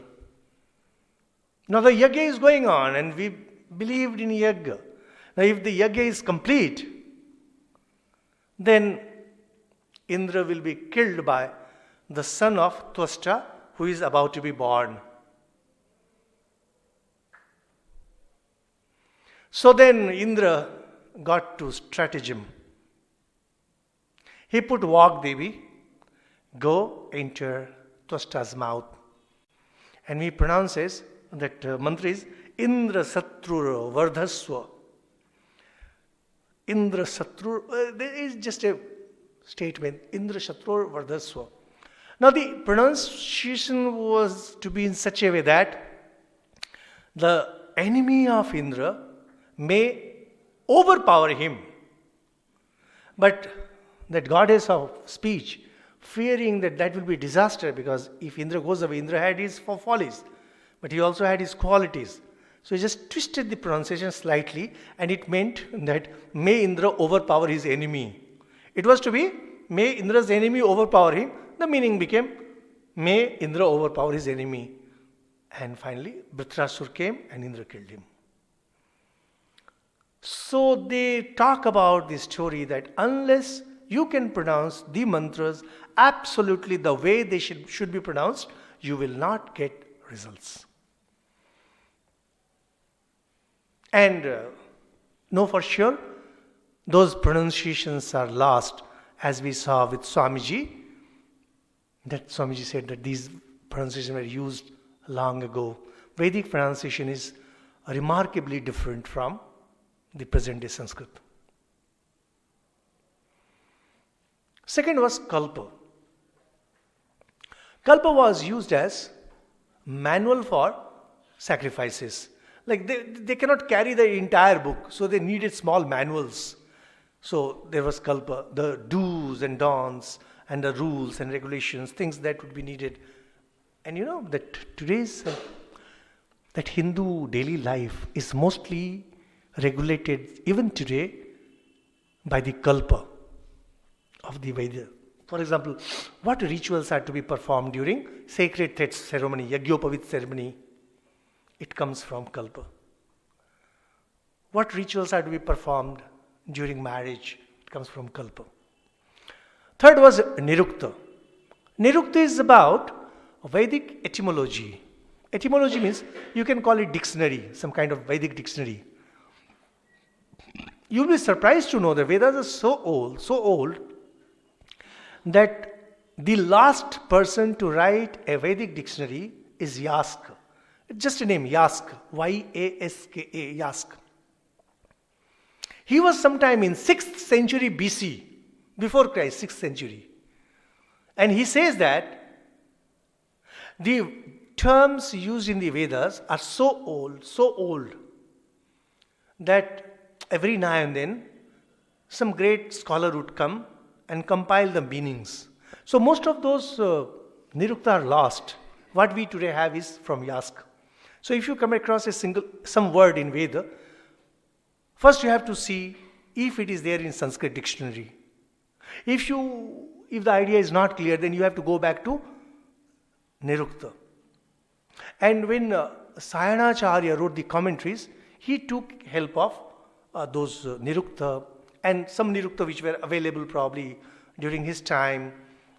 S1: Now the yajna is going on and we believed in yajna. Now if the yajna is complete, then Indra will be killed by the son of Twasta who is about to be born. So then Indra got to stratagem. He put Vag Devi, go enter Twasta's mouth. And he pronounces that mantra is Indra Satrur Vardhaswa. Indra Satrur, there is just a statement, Indra Satrur Vardhaswa. Now the pronunciation was to be in such a way that the enemy of Indra may overpower him. But that goddess of speech, fearing that that will be disaster, because if Indra goes away, Indra had his follies, but he also had his qualities. So he just twisted the pronunciation slightly, and it meant that may Indra overpower his enemy. It was to be may Indra's enemy overpower him. The meaning became may Indra overpower his enemy. And finally, Vritrasur came and Indra killed him. So they talk about this story that unless you can pronounce the mantras absolutely the way they should be pronounced, you will not get results. And know for sure, those pronunciations are lost, as we saw with Swamiji. That Swamiji said that these pronunciations were used long ago. Vedic pronunciation is remarkably different from the present day Sanskrit. Second was Kalpa. Kalpa was used as manual for sacrifices. Like they cannot carry the entire book, so they needed small manuals. So there was Kalpa, the do's and don'ts and the rules and regulations, things that would be needed. And you know that today's, that Hindu daily life is mostly regulated even today by the Kalpa of the Veda. For example, what rituals are to be performed during sacred text ceremony, Yagyopavit ceremony? It comes from Kalpa. What rituals are to be performed during marriage? It comes from Kalpa. Third was Nirukta. Nirukta is about Vedic etymology. Etymology means you can call it dictionary, some kind of Vedic dictionary. You'll be surprised to know that Vedas are so old, that the last person to write a Vedic dictionary is Yaska. It's just a name, Yaska, Y-A-S-K-A, Yaska. He was sometime in 6th century BC, before Christ, 6th century. And he says that the terms used in the Vedas are so old, that every now and then some great scholar would come and compile the meanings. So most of those Nirukta are lost. What we today have is from Yaska. So if you come across some word in Veda, first you have to see if it is there in Sanskrit dictionary. If the idea is not clear, then you have to go back to Nirukta. And when Sayanacharya wrote the commentaries, he took help of those Nirukta and some Nirukta which were available probably during his time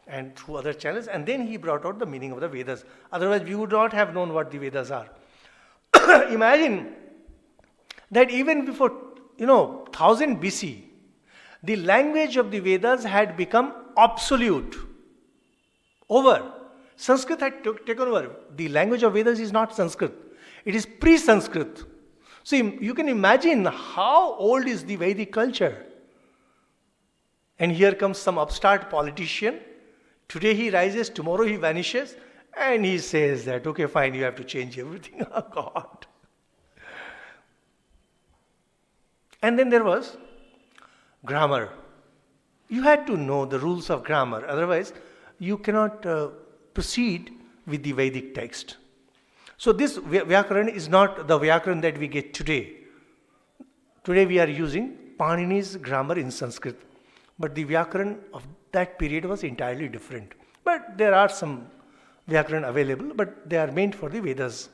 S1: and through other channels, and then he brought out the meaning of the Vedas. Otherwise, we would not have known what the Vedas are. Imagine that even before 1000 BC, the language of the Vedas had become obsolete. Over. Sanskrit had taken over. The language of Vedas is not Sanskrit. It is pre-Sanskrit. So you can imagine how old is the Vedic culture. And here comes some upstart politician Today he rises, tomorrow he vanishes, and he says that, okay, fine, you have to change everything. Oh God. And then there was grammar. You had to know the rules of grammar, otherwise you cannot proceed with the Vedic text. So this Vyakaran is not the Vyakaran that we get today. Today we are using Panini's grammar in Sanskrit. But the Vyakaran of that period was entirely different. But there are some Vyakaran available, but they are meant for the Vedas.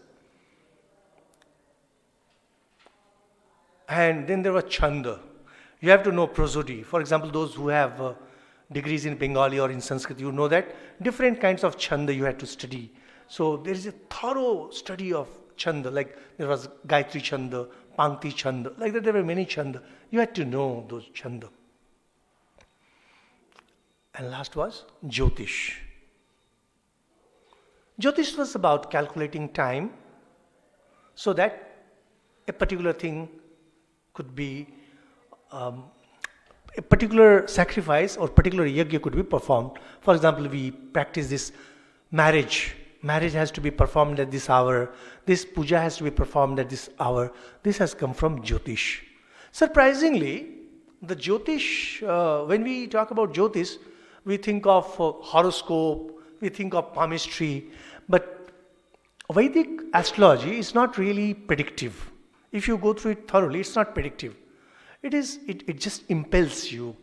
S1: And then there was Chanda. You have to know prosody. For example, those who have degrees in Bengali or in Sanskrit, you know that different kinds of Chanda you have to study. So there is a thorough study of Chanda, like there was Gayatri Chanda, Pankti Chanda, like that there were many Chanda. You had to know those Chanda. And last was Jyotish. Jyotish was about calculating time so that a particular thing could be, a particular sacrifice or particular yajna could be performed. For example, we practice this marriage. Marriage has to be performed at this hour. This puja has to be performed at this hour. This has come from Jyotish. Surprisingly, the Jyotish, when we talk about Jyotish, we think of horoscope, we think of palmistry, but Vedic astrology is not really predictive. If you go through it thoroughly, it's not predictive. It just impels you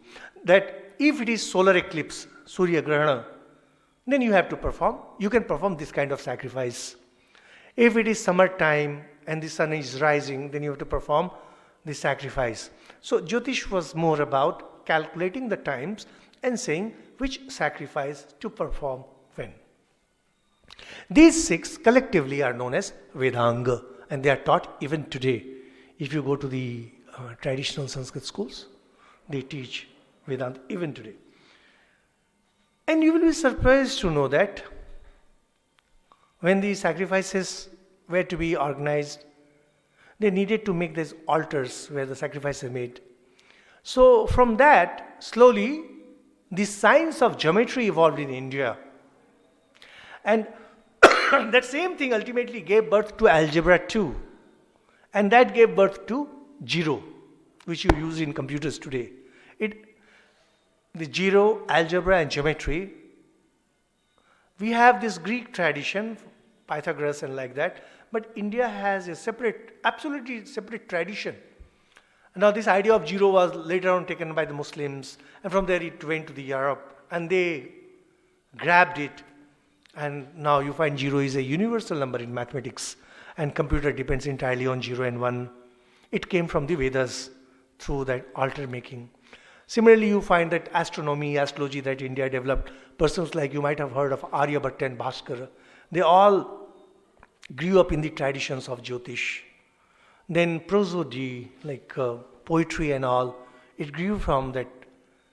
S1: that if it is solar eclipse, Surya Grahana, then you have to perform. You can perform this kind of sacrifice. If it is summertime and the sun is rising, then you have to perform the sacrifice. So Jyotish was more about calculating the times and saying which sacrifice to perform when. These 6 collectively are known as Vedanga, and they are taught even today. If you go to the traditional Sanskrit schools, they teach Vedanta even today. And you will be surprised to know that when the sacrifices were to be organized, they needed to make these altars where the sacrifices are made. So from that, slowly, the science of geometry evolved in India. And that same thing ultimately gave birth to algebra too. And that gave birth to zero, which you use in computers today. The zero, algebra and geometry, we have this Greek tradition, Pythagoras and like that, but India has a separate, absolutely separate tradition. Now this idea of zero was later on taken by the Muslims, and from there it went to the Europe, and they grabbed it, and now you find zero is a universal number in mathematics, and computer depends entirely on 0 and 1. It came from the Vedas through that altar making. Similarly, you find that astronomy, astrology that India developed, persons like you might have heard of Aryabhatta and Bhaskara, they all grew up in the traditions of Jyotish. Then prosody, like poetry and all, it grew from that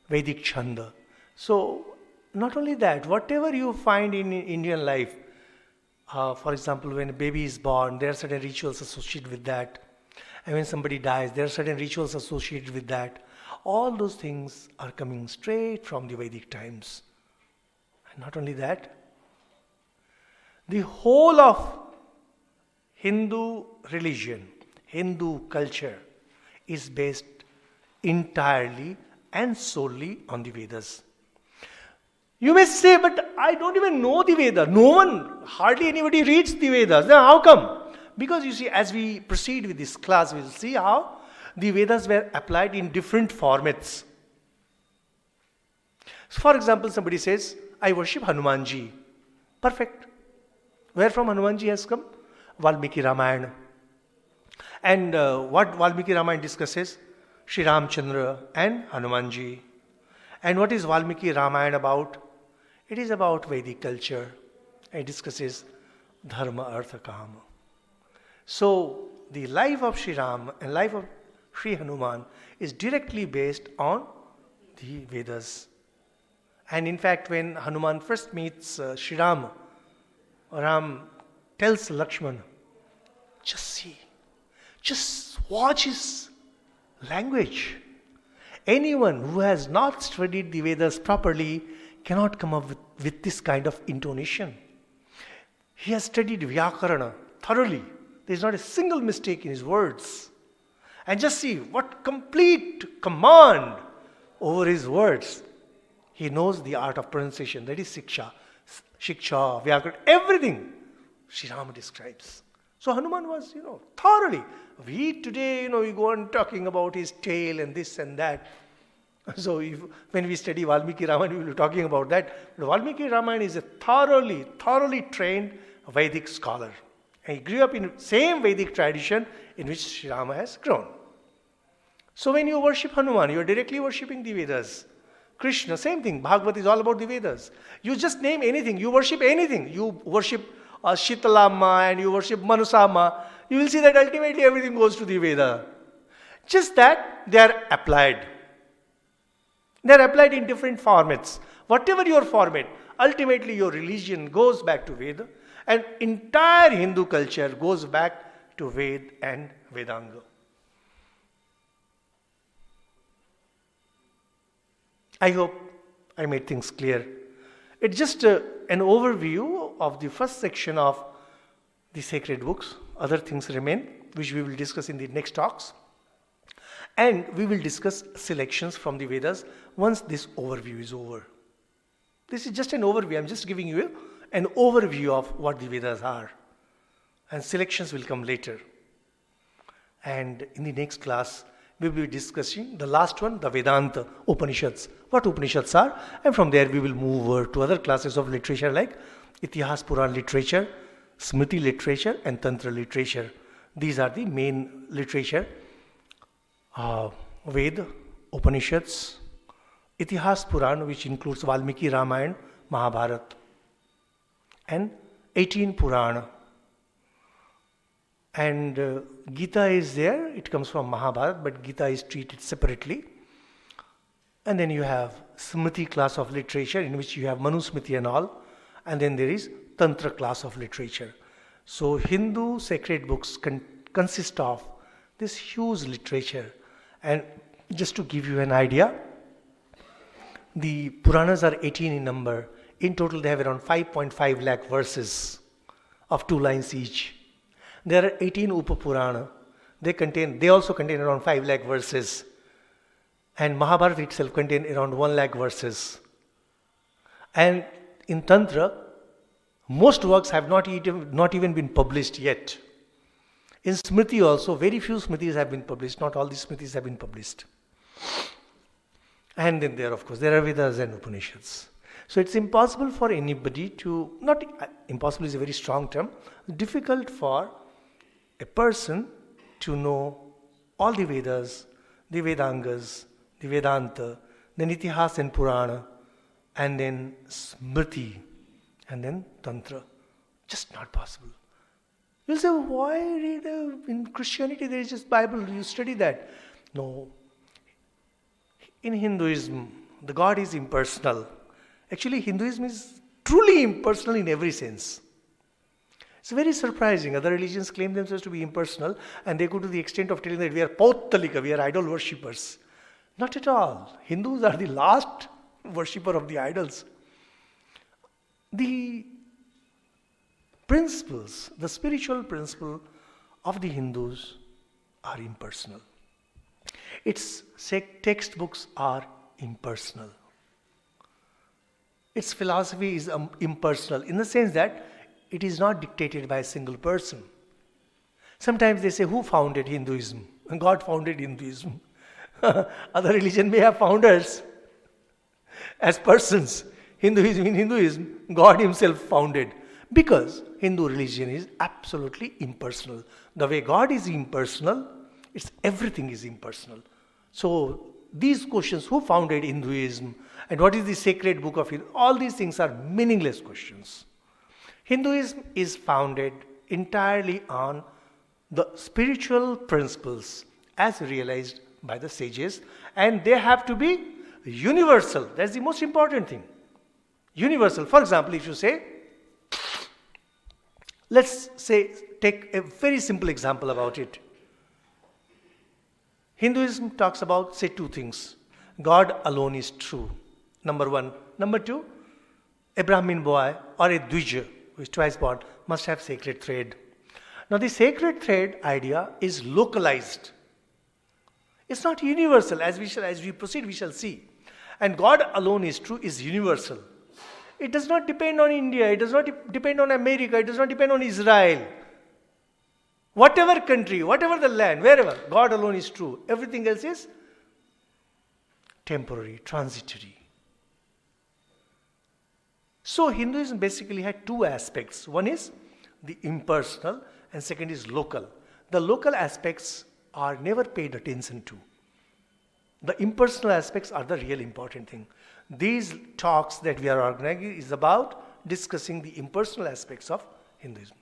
S1: Vedic Chanda. So, not only that, whatever you find in Indian life, for example, when a baby is born, there are certain rituals associated with that. And when somebody dies, there are certain rituals associated with that. All those things are coming straight from the Vedic times. And not only that, the whole of Hindu religion, Hindu culture is based entirely and solely on the Vedas. You may say, but I don't even know the Vedas. No one, hardly anybody reads the Vedas. Now how come? Because you see, as we proceed with this class, we will see how the Vedas were applied in different formats. So for example, somebody says, I worship Hanumanji. Perfect. Where from Hanumanji has come? Valmiki Ramayana. And what Valmiki Ramayana discusses? Sri Ramchandra and Hanumanji. And what is Valmiki Ramayana about? It is about Vedic culture. It discusses Dharma, Artha, Kama. So the life of Sri Ram and life of Sri Hanuman is directly based on the Vedas. And in fact, when Hanuman first meets Sri Ram, Ram tells Lakshmana, just see, just watch his language. Anyone who has not studied the Vedas properly cannot come up with with this kind of intonation. He has studied Vyakarana thoroughly. There is not a single mistake in his words. And just see what complete command over his words. He knows the art of pronunciation. That is Shiksha, Vyakarana, everything Sri Rama describes. So Hanuman was, thoroughly. We today, we go on talking about his tail and this and that. So when we study Valmiki Ramayana, we will be talking about that. But Valmiki Ramayana is a thoroughly trained Vedic scholar. And he grew up in the same Vedic tradition in which Sri Rama has grown. So when you worship Hanuman, you are directly worshipping the Vedas. Krishna, same thing. Bhagavad is all about the Vedas. You just name anything. You worship anything. You worship Shitalama and you worship Manusama. You will see that ultimately everything goes to the Veda. Just that they are applied. They are applied in different formats. Whatever your format, ultimately your religion goes back to Veda. And entire Hindu culture goes back to Ved and Vedanga. I hope I made things clear. It's just an overview of the first section of the sacred books. Other things remain, which we will discuss in the next talks. And we will discuss selections from the Vedas once this overview is over. This is just an overview. I'm just giving you an overview of what the Vedas are. And selections will come later. And in the next class, we will be discussing the last one, the Vedanta Upanishads. What Upanishads are. And from there we will move over to other classes of literature like Itihas Puran literature, Smriti literature and Tantra literature. These are the main literature. Ved, Upanishads, Itihas Puran, which includes Valmiki Ramayana, Mahabharata, and 18 Purana. And Gita is there. It comes from Mahabharata, but Gita is treated separately. And then you have Smriti class of literature, in which you have Manusmriti and all. And then there is Tantra class of literature. So Hindu sacred books consist of this huge literature. And just to give you an idea, the Puranas are 18 in number. In total, they have around 5.5 lakh verses of 2 lines each. There are 18 Upapurana. They also contain around 5 lakh verses. And Mahabharata itself contains around 1 lakh verses. And in Tantra, most works have not even been published yet. In Smriti also, very few Smritis have been published. Not all the Smritis have been published. And then there, of course, there are Vedas and Upanishads. So it's impossible for anybody to, not impossible is a very strong term, difficult for a person to know all the Vedas, the Vedangas, the Vedanta, then Itihas and Purana, and then Smriti, and then Tantra. Just not possible. You'll say, why read in Christianity there is just Bible, you study that. No. In Hinduism, the God is impersonal. Actually, Hinduism is truly impersonal in every sense. It's very surprising. Other religions claim themselves to be impersonal and they go to the extent of telling that we are Pauttalika, we are idol worshippers. Not at all. Hindus are the last worshipper of the idols. The principles, the spiritual principle of the Hindus are impersonal. Its textbooks are impersonal. Its philosophy is impersonal in the sense that it is not dictated by a single person. Sometimes they say, who founded Hinduism? God founded Hinduism. Other religion may have founders as persons. In Hinduism, God himself founded. Because Hindu religion is absolutely impersonal. The way God is impersonal, everything is impersonal. So these questions, who founded Hinduism and what is the sacred book of Hinduism, all these things are meaningless questions. Hinduism is founded entirely on the spiritual principles as realized by the sages, and they have to be universal. That's the most important thing. Universal. For example, if you say, let's say, take a very simple example about it. Hinduism talks about, say, 2 things. God alone is true. Number 1. Number 2, a Brahmin boy or a Dvija, who is twice born, must have sacred thread. Now the sacred thread idea is localized. It's not universal. As we proceed, we shall see. And God alone is true, is universal. It does not depend on India, it does not depend on America, it does not depend on Israel. Whatever country, whatever the land, wherever, God alone is true. Everything else is temporary, transitory. So Hinduism basically had two aspects. One is the impersonal and second is local. The local aspects are never paid attention to. The impersonal aspects are the real important thing. These talks that we are organizing is about discussing the impersonal aspects of Hinduism.